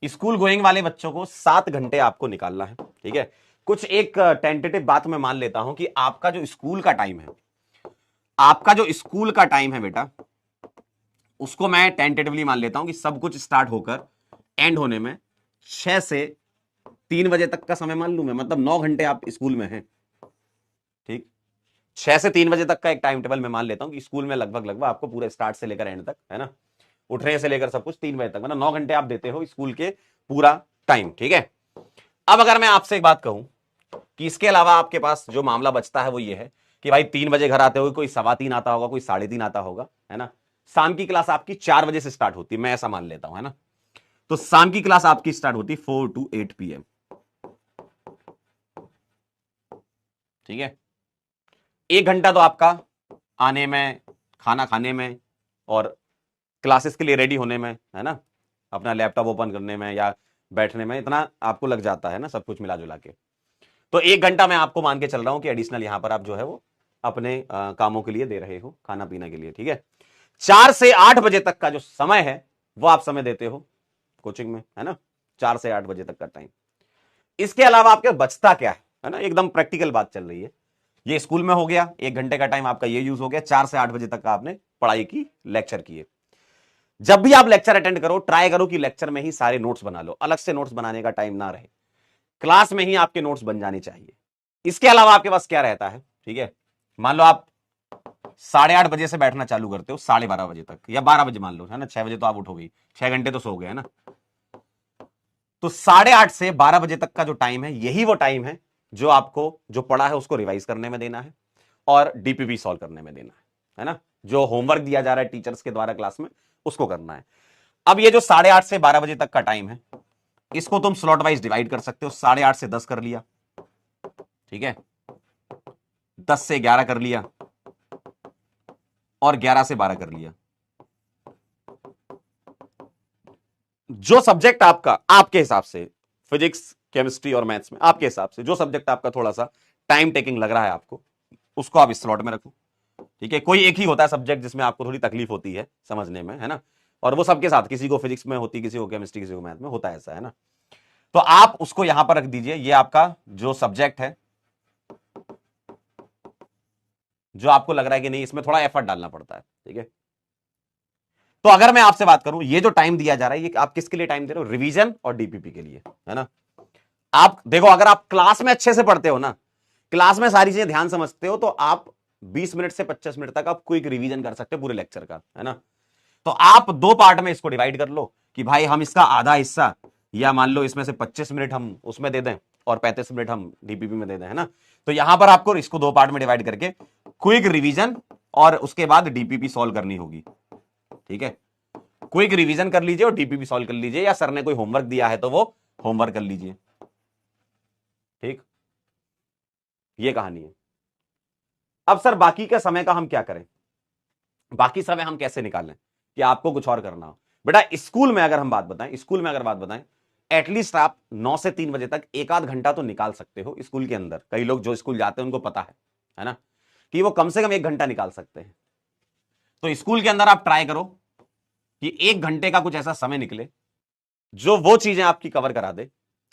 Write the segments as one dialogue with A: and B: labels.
A: School going वाले बच्चों को 7 घंटे आपको निकालना है, ठीक है। कुछ एक टेंटेटिव बात मैं मान लेता हूं कि आपका जो स्कूल का टाइम है, आपका जो स्कूल का टाइम है बेटा, उसको मैं टेंटेटिवली मान लेता हूं कि सब कुछ स्टार्ट होकर एंड होने में 6 से 3 बजे तक का समय मान लूं मैं, मतलब 9 घंटे आप स्कूल में हैं, ठीक। 6 से 3 बजे तक का एक टाइम टेबल मैं मान लेता हूं कि स्कूल में लगभग लगभग आपको पूरे स्टार्ट से लेकर एंड तक, है ना, उठने से लेकर सब कुछ 3 बजे तक, मतलब 9 घंटे आप देते हो स्कूल के पूरा टाइम, ठीक है। अब अगर मैं आपसे एक बात कहूं कि इसके अलावा आपके पास जो मामला बचता है वो ये है कि भाई 3 बजे घर आते हो, कोई 3:15 आता होगा, कोई 3:30 आता होगा, है ना। शाम की क्लास आपकी 4 बजे से स्टार्ट होती है, मैं ऐसा मान लेता हूं, है ना। तो शाम की क्लास आपकी स्टार्ट होती है 4 to 8 PM, ठीक है। 1 घंटा तो आपका आने में, खाना खाने में और क्लासेस के लिए रेडी होने में, है ना, अपना लैपटॉप ओपन करने में या बैठने में, इतना आपको लग जाता है ना, सब कुछ मिला जुला के। तो 1 घंटा मैं आपको मान के चल रहा हूं कि एडिशनल यहां पर आप जो है वो अपने कामों के लिए दे रहे हो, खाना पीना के लिए, ठीक है। 4 से 8 बजे तक का जो समय है वो आप समय देते हो कोचिंग में, है ना, 4 से 8 बजे तक का टाइम। इसके अलावा आपके बचता क्या है ना, एकदम प्रैक्टिकल बात चल रही है। ये स्कूल में हो गया, 1 घंटे का टाइम आपका ये यूज हो गया, 4 से 8 बजे तक का आपने पढ़ाई की, लेक्चर किए। जब भी आप लेक्चर अटेंड करो, ट्राई करो कि लेक्चर में ही सारे नोट्स बना लो, अलग से नोट्स बनाने का टाइम ना रहे, क्लास में ही आपके नोट्स बन जाने चाहिए। इसके अलावा आपके पास क्या रहता है, ठीक है। मान लो आप 8:30 बजे से बैठना चालू करते हो 12:30 बजे तक, या 12 बजे मान लो, है ना, 6 बजे तो आप उठोगे, 6 घंटे तो सो गए, है ना। तो 8:30 से 12 बजे तक का जो टाइम है, यही वो टाइम है जो आपको जो पढ़ा है उसको रिवाइज करने में देना है और डीपीपी सॉल्व करने में देना है ना। जो होमवर्क दिया जा रहा है टीचर्स के द्वारा क्लास में, उसको करना है। अब ये जो 8:30 से 12 बजे तक का टाइम है, इसको तुम स्लॉट वाइज डिवाइड कर सकते हो। 8:30 से 10 कर लिया, ठीक है, 10 से 11 कर लिया और 11 से 12 कर लिया। जो सब्जेक्ट आपका आपके हिसाब से, फिजिक्स केमिस्ट्री और मैथ्स में आपके हिसाब से जो सब्जेक्ट आपका थोड़ा सा टाइम टेकिंग लग रहा है आपको, उसको आप इस स्लॉट में रखो, ठीक है। कोई एक ही होता है सब्जेक्ट जिसमें आपको थोड़ी तकलीफ होती है समझने में, है ना, और वो सबके साथ, किसी को फिजिक्स में होती, किसी को केमिस्ट्री, किसी को मैथ में होता है, ऐसा है ना। तो आप उसको यहां पर रख दीजिए, ये आपका जो सब्जेक्ट है, जो आपको लग रहा है कि नहीं इसमें थोड़ा एफर्ट डालना पड़ता है, ठीक है। तो अगर मैं आपसे बात करूं, ये जो टाइम दिया जा रहा है, ये आप किसके लिए टाइम दे रहे हो, रिवीजन और डीपीपी के लिए, है ना। आप देखो, अगर आप क्लास में अच्छे से पढ़ते हो ना, क्लास में सारी चीजें ध्यान समझते हो, तो आप 20 मिनट से 25 मिनट तक आप क्विक रिवीजन कर सकते हो पूरे लेक्चर का, है ना। तो आप 2 पार्ट में इसको डिवाइड कर लो कि भाई हम इसका आधा हिस्सा, या मान लो इसमें से 25 मिनट हम उसमें दे दें और 35 मिनट हम डीपीपी में दे दें, है ना। तो यहां पर आपको इसको 2 पार्ट में डिवाइड करके क्विक रिवीजन और उसके बाद डीपीपी सॉल्व करनी होगी, ठीक है। क्विक रिवीजन कर लीजिए और डीपीपी सॉल्व कर लीजिए, या सर ने कोई होमवर्क दिया है तो वो होमवर्क कर लीजिए, ठीक। ये कहानी है। अब सर बाकी के समय का हम क्या करें, बाकी समय हम कैसे निकालें कि आपको कुछ और करना हो। बेटा स्कूल में अगर हम बात बताएं, स्कूल में अगर बात बताएं, एटलीस्ट आप 9 से 3 बजे तक 1 आध घंटा तो निकाल सकते हो स्कूल के अंदर। कई लोग जो स्कूल जाते हैं उनको पता है ना, कि वो कम से कम 1 घंटा निकाल सकते हैं। तो स्कूल के अंदर आप ट्राई करो कि 1 घंटे का कुछ ऐसा समय निकले जो वो चीजें आपकी कवर करा दे,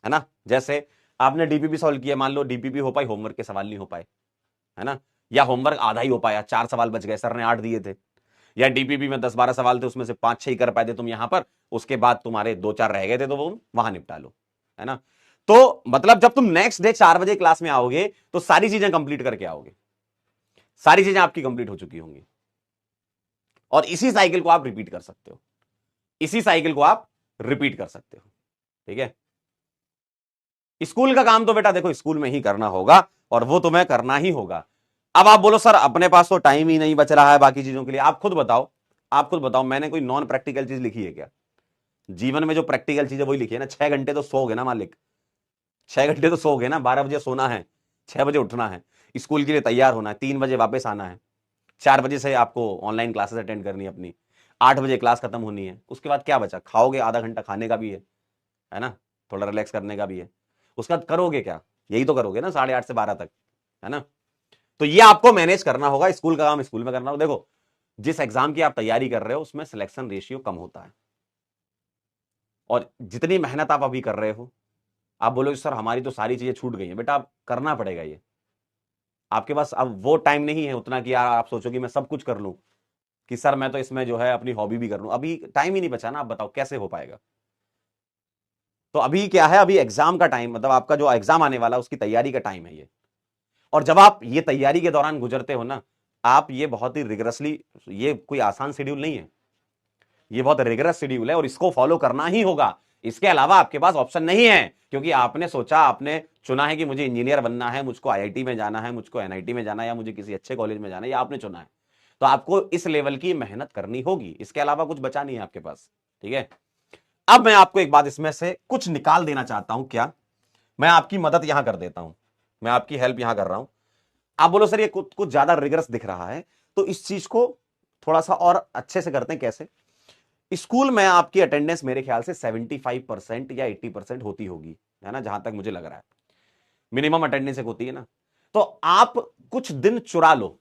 A: है ना। जैसे आपने डीपीपी सॉल्व किया, मान लो डीपीपी हो पाई, होमवर्क के सवाल नहीं हो पाए, है ना, या होमवर्क आधा ही हो पाया, 4 सवाल बच गए, सर ने 8 दिए थे, या डीपीपी में 10-12 सवाल थे, उसमें से 5-6 ही कर पाए थे तुम यहां पर, उसके बाद तुम्हारे 2-4 रह गए थे, तो वो वहां निपटा लो, है ना। तो मतलब जब तुम नेक्स्ट डे 4 बजे क्लास में आओगे तो सारी चीजें कंप्लीट करके आओगे, सारी चीजें आपकी कंप्लीट हो चुकी होंगी, और इसी साइकिल को आप रिपीट कर सकते हो, इसी साइकिल को आप रिपीट कर सकते हो, ठीक है। स्कूल का काम तो बेटा देखो स्कूल में ही करना होगा, और वो तुम्हें करना ही होगा। अब आप बोलो सर अपने पास तो टाइम ही नहीं बच रहा है बाकी चीजों के लिए, आप खुद बताओ, आप खुद बताओ, मैंने कोई नॉन प्रैक्टिकल चीज लिखी है क्या जीवन में? जो प्रैक्टिकल चीज है वही लिखी है ना। 6 घंटे तो सोओगे ना मालिक, 6 घंटे तो सोओगे ना। 12 बजे सोना है, 6 बजे उठना है, स्कूल के लिए तैयार होना है, 3 बजे वापस आना है, 4 बजे से आपको ऑनलाइन क्लासेस अटेंड करनी है अपनी, 8 बजे क्लास खत्म होनी है। उसके बाद क्या बचा, खाओगे, आधा घंटा खाने का भी है ना, थोड़ा रिलैक्स करने का भी है। उसके बाद करोगे क्या, यही तो करोगे ना 8:30 से 12 तक, है ना। तो ये आपको मैनेज करना होगा, स्कूल का काम स्कूल में करना होगा। देखो जिस एग्जाम की आप तैयारी कर रहे हो उसमें सिलेक्शन रेशियो कम होता है, और जितनी मेहनत आप अभी कर रहे हो, आप बोलोगे सर हमारी तो सारी चीजें छूट गई हैं, बेटा आप करना पड़ेगा ये। आपके पास अब वो टाइम नहीं है उतना कि यार आप सोचो कि मैं सब कुछ कर लूं, कि सर मैं तो इसमें जो है अपनी हॉबी भी कर लूं। अभी टाइम ही नहीं बचा ना, आप बताओ कैसे हो पाएगा। तो अभी क्या है, अभी एग्जाम का टाइम, मतलब आपका जो एग्जाम आने वाला उसकी तैयारी का टाइम है ये। और जब आप ये तैयारी के दौरान गुजरते हो ना, आप ये बहुत ही रिगरसली, ये कोई आसान शेड्यूल नहीं है, ये बहुत रिगरस शेड्यूल है और इसको फॉलो करना ही होगा। इसके अलावा आपके पास ऑप्शन नहीं है, क्योंकि आपने सोचा, आपने चुना है कि मुझे इंजीनियर बनना है, मुझको आईआईटी में जाना है, मुझको एनआईटी में जाना है, या मुझे किसी अच्छे कॉलेज में जाना है, या आपने चुना है। तो आपको इस लेवल की मेहनत करनी होगी, इसके अलावा कुछ बचा नहीं है आपके पास। ठीक है, अब मैं आपको एक बात इसमें से कुछ निकाल देना चाहता हूं। क्या मैं आपकी मदद यहां कर देता हूं, मैं आपकी हेल्प यहां कर रहा हूं। आप बोलो सर ये कुछ ज्यादा रिगरस दिख रहा है, तो इस चीज को थोड़ा सा और अच्छे से करते हैं। कैसे? स्कूल में आपकी अटेंडेंस मेरे ख्याल से 75% या 80% होती होगी, है ना, जहां तक मुझे लग रहा है मिनिमम अटेंडेंस एक होती है ना। तो आप कुछ दिन चुरा लो।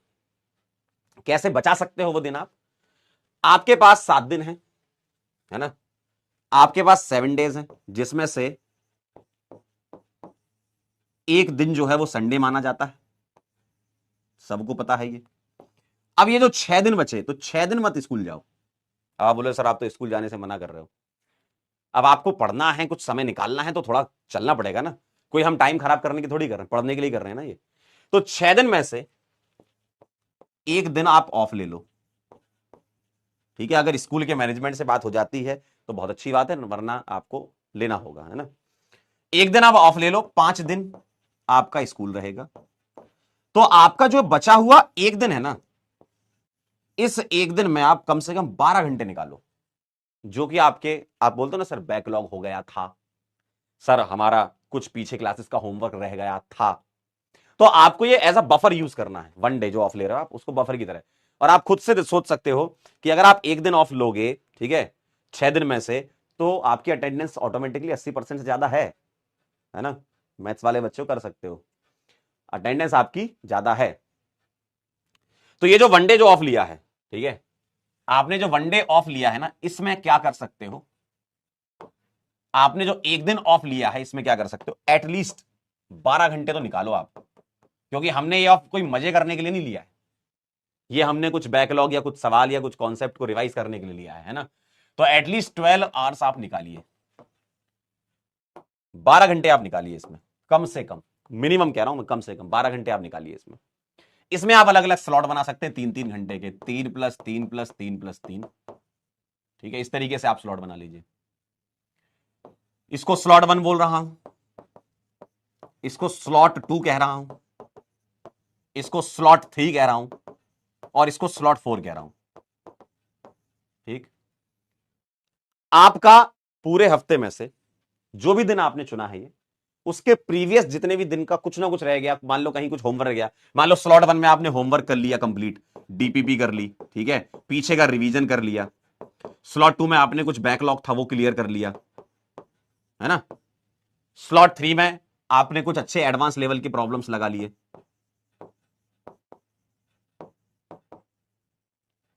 A: कैसे बचा सकते हो वो दिन? आपके पास 7 दिन है ना, आपके पास 7 डेज हैं, जिसमें से एक दिन जो है वो संडे माना जाता है, सबको पता है ये। अब ये जो 6 दिन बचे, तो 6 दिन मत स्कूल जाओ। आप बोले सर आप तो स्कूल जाने से मना कर रहे हो। अब आपको पढ़ना है, कुछ समय निकालना है, तो थोड़ा चलना पड़ेगा ना। कोई हम टाइम खराब करने की थोड़ी कर रहे हैं, पढ़ने के लिए कर रहे हैं ना ये। तो 6 दिन में से एक दिन आप ऑफ ले लो। ठीक है, अगर स्कूल के मैनेजमेंट से बात हो जाती है तो बहुत अच्छी बात है, वरना आपको लेना होगा, है ना। एक दिन आप ऑफ ले लो, 5 दिन आपका स्कूल रहेगा। तो आपका जो बचा हुआ एक दिन है ना, इस एक दिन में आप कम से कम 12 घंटे निकालो। जो कि आपके, आप बोलते हो ना सर बैकलॉग हो गया था, सर हमारा कुछ पीछे क्लासेस का होमवर्क रह गया था, तो आपको ये एज अ बफर यूज करना है। 1 डे जो ऑफ ले रहे हो आप, उसको बफर की तरह। और आप खुद से सोच सकते हो कि अगर आप एक दिन ऑफ लोगे, ठीक है, 6 दिन में से, तो आपकी अटेंडेंस ऑटोमेटिकली 80% से ज्यादा है ना। मैथ्स वाले बच्चों कर सकते हो, अटेंडेंस आपकी ज्यादा है। तो ये जो 1 डे जो ऑफ लिया है, ठीक है, आपने जो 1 डे ऑफ लिया है ना, इसमें क्या कर सकते हो, आपने जो एक दिन ऑफ लिया है इसमें क्या कर सकते हो, एटलीस्ट 12 घंटे तो निकालो आप। क्योंकि हमने ये ऑफ कोई मजे करने के लिए नहीं लिया है, ये हमने कुछ बैकलॉग या कुछ सवाल या कुछ कॉन्सेप्ट को रिवाइज करने के लिए लिया है ना। तो एटलीस्ट 12 आवर्स आप निकालिए, 12 घंटे आप निकालिए इसमें, कम से कम। मिनिमम कह रहा हूं मैं, कम से कम 12 घंटे आप निकालिए इसमें। इसमें आप अलग अलग स्लॉट बना सकते हैं, 3-3 घंटे के, 3+3+3+3। ठीक है, इस तरीके से आप स्लॉट बना लीजिए। इसको स्लॉट 1 बोल रहा हूं, इसको स्लॉट 2 कह रहा हूं, इसको स्लॉट 3 कह रहा हूं, और इसको स्लॉट 4 कह रहा हूं। ठीक, आपका पूरे हफ्ते में से जो भी दिन आपने चुना है ये, उसके प्रीवियस जितने भी दिन का कुछ ना कुछ रह गया, मान लो कहीं कुछ होमवर्क रह गया, मान लो स्लॉट 1 में आपने होमवर्क कर लिया कंप्लीट, डीपीपी कर ली, ठीक है, पीछे का रिवीजन कर लिया। स्लॉट 2 में आपने कुछ बैकलॉग था वो क्लियर कर लिया, है ना। स्लॉट 3 में आपने कुछ अच्छे एडवांस लेवल के प्रॉब्लम्स लगा लिए।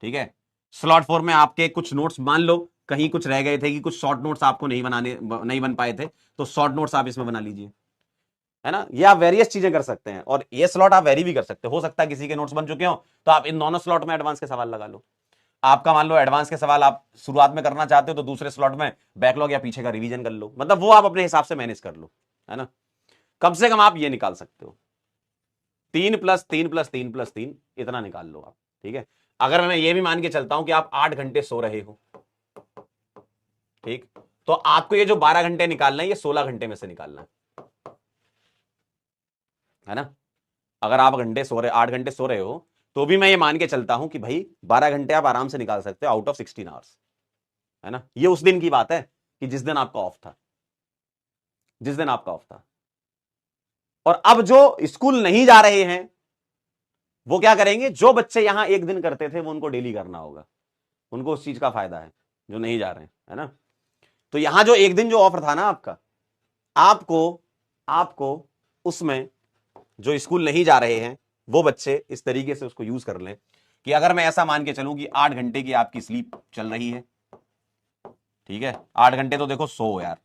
A: ठीक है, स्लॉट 4 में आपके कुछ नोट्स मान लो कहीं कुछ रह गए थे, कि कुछ शॉर्ट नोट्स आपको नहीं बन पाए थे, तो शॉर्ट नोट्स आप इसमें बना लीजिए, है ना। ये आप वेरियस चीजें कर सकते हैं, और ये स्लॉट आप वेरी भी कर सकते हो सकता है किसी के नोट्स बन चुके हो, तो आप इन दोनों स्लॉट में एडवांस के सवाल लगा लो। आपका मान लो एडवांस के सवाल आप शुरुआत में करना चाहते हो, तो दूसरे स्लॉट में बैकलॉग या पीछे का रिवीजन कर लो, मतलब वो आप अपने हिसाब से मैनेज कर लो, है ना। कम से कम आप ये निकाल सकते हो, 3+3+3+3 इतना निकाल लो आप। ठीक है, अगर मैं ये भी मान के चलता हूं कि आप 8 घंटे सो रहे हो, ठीक, तो आपको ये जो 12 घंटे निकालना है, ये 16 घंटे में से निकालना है ना। अगर आप 8 घंटे सो रहे हो, तो भी मैं ये मान के चलता हूं कि भाई 12 घंटे आप आराम से निकाल सकते हो आउट ऑफ 16 आवर्स, है ना। ये उस दिन की बात है कि जिस दिन आपका ऑफ था, जिस दिन आपका ऑफ था। और अब जो स्कूल नहीं जा रहे हैं वो क्या करेंगे, जो बच्चे यहां एक दिन करते थे वो उनको डेली करना होगा, उनको उस चीज का फायदा है, जो नहीं जा रहे हैं, है ना। तो यहां जो एक दिन जो ऑफर था ना आपका, आपको आपको उसमें जो स्कूल नहीं जा रहे हैं वो बच्चे इस तरीके से उसको यूज कर लें, कि अगर मैं ऐसा मान के चलूं कि 8 घंटे की आपकी स्लीप चल रही है, ठीक है, 8 घंटे तो देखो सो यार,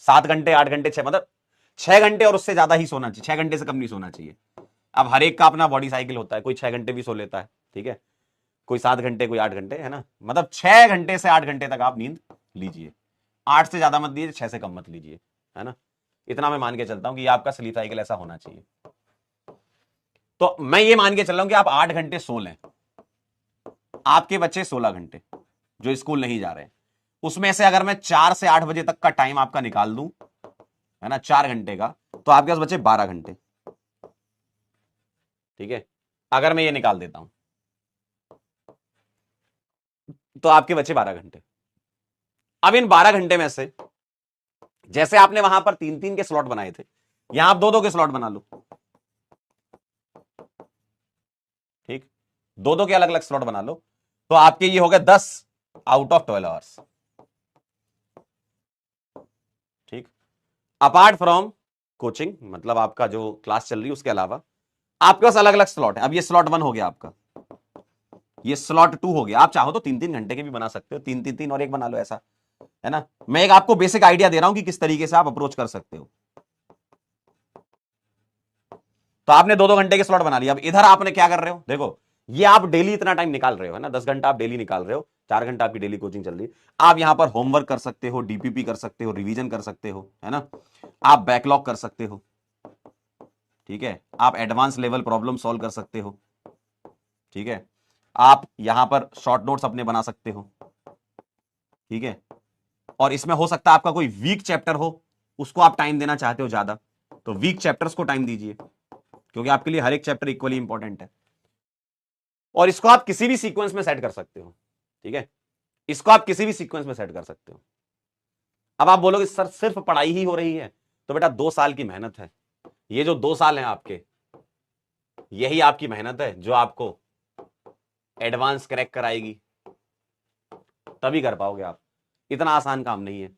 A: 7 घंटे 8 घंटे 6, मतलब 6 घंटे और उससे ज्यादा ही सोना चाहिए, 6 घंटे से कम नहीं सोना चाहिए। अब हर एक का अपना बॉडी साइकिल होता है, कोई 6 घंटे भी सो लेता है, ठीक है, कोई 7 घंटे, कोई 8 घंटे, है ना, मतलब 6 घंटे से 8 घंटे तक आप नींद लीजिए, 8 से ज्यादा मत लीजिए, 6 से कम मत लीजिए, है ना, इतना मैं मान के चलता हूं कि आपका स्लीप साइकिल ऐसा होना चाहिए। तो मैं ये मान के चल रहा हूं कि आप 8 घंटे सो लें, आपके बच्चे 16 घंटे जो स्कूल नहीं जा रहे हैं, उसमें से अगर मैं 4 से 8 बजे तक का टाइम आपका निकाल दूं, है ना, 4 घंटे का, तो आपके पास बचे 12 घंटे, ठीक है, अगर मैं ये निकाल देता हूं तो आपके बचे 12 घंटे। अब इन 12 घंटे में से जैसे आपने वहां पर 3-3 के स्लॉट बनाए थे, यहां आप 2-2 के स्लॉट बना लो, ठीक, 2-2 के अलग अलग स्लॉट बना लो, तो आपके ये हो गए 10 आउट ऑफ 12 आवर्स, ठीक। अपार्ट फ्रॉम कोचिंग, मतलब आपका जो क्लास चल रही है उसके अलावा आपके पास अलग अलग स्लॉट है। अब ये स्लॉट 1 हो गया आपका, ये स्लॉट 2 हो गया, आप चाहो तो 3-3 घंटे के भी बना सकते हो, 3-3-3 और एक बना लो, ऐसा, है ना। मैं एक आपको बेसिक आइडिया दे रहा हूं कि किस तरीके से आप अप्रोच कर सकते हो। तो आपने 2-2 घंटे के स्लॉट बना लिया। अब इधर आपने क्या कर रहे हो, देखो, ये आप डेली इतना टाइम निकाल रहे हो, है ना, 10 घंटा आप डेली निकाल रहे हो, 4 घंटा आपकी डेली कोचिंग चल रही है, आप यहां पर होमवर्क कर सकते हो, डीपीपी कर सकते हो, रिवीजन कर सकते हो, है ना, आप बैकलॉग कर सकते हो, ठीक है, आप एडवांस लेवल प्रॉब्लम सॉल्व कर सकते हो, ठीक है, आप यहां पर शॉर्ट नोट्स अपने बना सकते हो, ठीक है, और इसमें हो सकता है आपका कोई वीक चैप्टर हो, उसको आप टाइम देना चाहते हो ज्यादा, तो वीक चैप्टर्स को टाइम दीजिए, क्योंकि आपके लिए हर एक चैप्टर इक्वली इंपॉर्टेंट है। और इसको आप किसी भी सीक्वेंस में सेट कर सकते हो, ठीक है, इसको आप किसी भी सीक्वेंस में सेट कर सकते हो। अब आप बोलोगे सर सिर्फ पढ़ाई ही हो रही है, तो बेटा 2 साल की मेहनत है, ये जो 2 साल हैं आपके, यही आपकी मेहनत है जो आपको एडवांस क्रैक कराएगी, तभी कर पाओगे आप। इतना आसान काम नहीं है,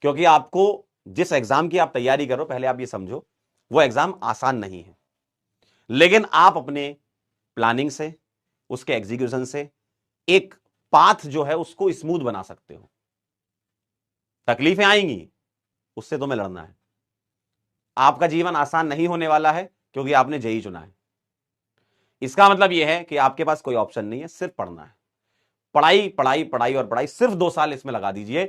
A: क्योंकि आपको जिस एग्जाम की आप तैयारी करो, पहले आप ये समझो, वो एग्जाम आसान नहीं है, लेकिन आप अपने प्लानिंग से, उसके एग्जीक्यूशन से एक पाथ जो है उसको स्मूथ बना सकते हो। तकलीफें आएंगी, उससे तुम्हें लड़ना है। आपका जीवन आसान नहीं होने वाला है, क्योंकि आपने जेई चुना है। इसका मतलब यह है कि आपके पास कोई ऑप्शन नहीं है, सिर्फ पढ़ना है, पढ़ाई पढ़ाई पढ़ाई और पढ़ाई, सिर्फ 2 साल इसमें लगा दीजिए।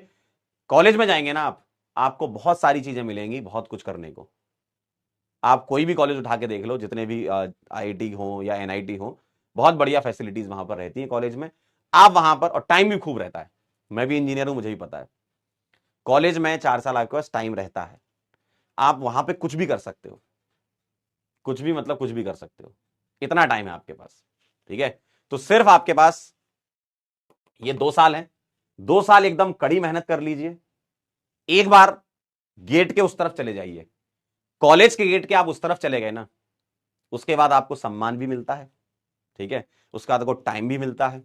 A: कॉलेज में जाएंगे ना आप, आपको बहुत सारी चीजें मिलेंगी, बहुत कुछ करने को। आप कोई भी कॉलेज उठा के देख लो, जितने भी आईआईटी हो या एनआईटी हो, बहुत बढ़िया फैसिलिटीज वहां पर रहती है कॉलेज में। आप वहां पर, और टाइम भी खूब रहता है, मैं भी इंजीनियर हूं, मुझे भी पता है, कॉलेज में 4 साल आपके पास टाइम रहता है, आप वहां पे कुछ भी कर सकते हो, कुछ भी मतलब कुछ भी कर सकते हो, इतना टाइम है आपके पास, ठीक है। तो सिर्फ आपके पास ये 2 साल है, 2 साल एकदम कड़ी मेहनत कर लीजिए। एक बार गेट के उस तरफ चले जाइए, कॉलेज के गेट के आप उस तरफ चले गए ना, उसके बाद आपको सम्मान भी मिलता है, ठीक है, उसके बाद आपको टाइम भी मिलता है,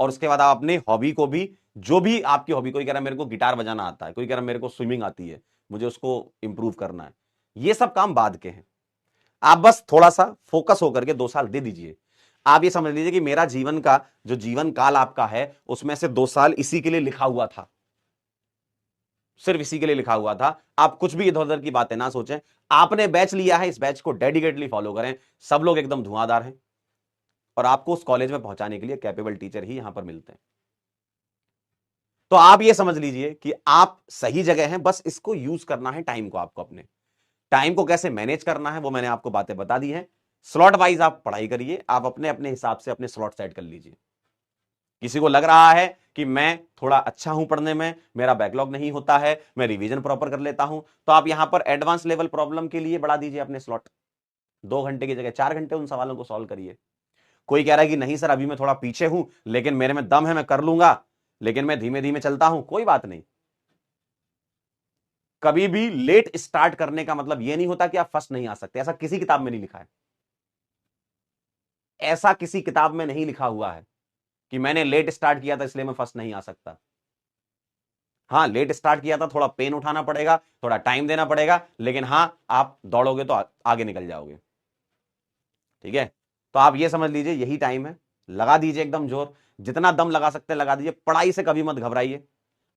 A: और उसके बाद आप अपने हॉबी को भी, जो भी आपकी हॉबी, कोई कह रहा है मेरे को गिटार बजाना आता है, कोई कह रहा है मेरे को स्विमिंग आती है, मुझे उसको इंप्रूव करना है, ये सब काम बाद के हैं। आप बस थोड़ा सा फोकस होकर के 2 साल दे दीजिए। आप ये समझ लीजिए कि मेरा जीवन का जो जीवन काल आपका है, उसमें से 2 साल इसी के लिए लिखा हुआ था, सिर्फ इसी के लिए लिखा हुआ था। आप कुछ भी इधर उधर की बातें ना सोचें, आपने बैच लिया है, इस बैच को डेडिकेटली फॉलो करें, सब लोग एकदम धुआंधार हैं, और आपको उस कॉलेज में पहुंचाने के लिए कैपेबल टीचर ही यहां पर मिलते हैं। तो आप ये समझ लीजिए कि आप सही जगह हैं, बस इसको यूज करना है, टाइम को, आपको अपने टाइम को कैसे मैनेज करना है वो मैंने आपको बातें बता दी हैं। स्लॉट वाइज आप पढ़ाई करिए, आप अपने अपने हिसाब से अपने स्लॉट सेट कर लीजिए। किसी को लग रहा है कि मैं थोड़ा अच्छा हूं पढ़ने में, मेरा बैकलॉग नहीं होता है, मैं रिवीजन प्रॉपर कर लेता हूं, तो आप यहां पर एडवांस लेवल प्रॉब्लम के लिए बढ़ा दीजिए अपने स्लॉट, 2 घंटे की जगह 4 घंटे उन सवालों को सॉल्व करिए। कोई कह रहा है कि नहीं सर अभी मैं थोड़ा पीछे हूं, लेकिन मेरे में दम है, मैं कर लूंगा, लेकिन मैं धीमे धीमे चलता हूं, कोई बात नहीं। कभी भी लेट स्टार्ट करने का मतलब यह नहीं होता कि आप फर्स्ट नहीं आ सकते, ऐसा किसी किताब में नहीं लिखा है, ऐसा किसी किताब में नहीं लिखा हुआ है कि मैंने लेट स्टार्ट किया था इसलिए मैं फर्स्ट नहीं आ सकता। हाँ, लेट स्टार्ट किया था, थोड़ा पेन उठाना पड़ेगा, थोड़ा टाइम देना पड़ेगा, लेकिन हाँ आप दौड़ोगे तो आगे निकल जाओगे, ठीक है। तो आप ये समझ लीजिए यही टाइम है, लगा दीजिए एकदम जोर, जितना दम लगा सकते हैं लगा दीजिए, पढ़ाई से कभी मत घबराइए,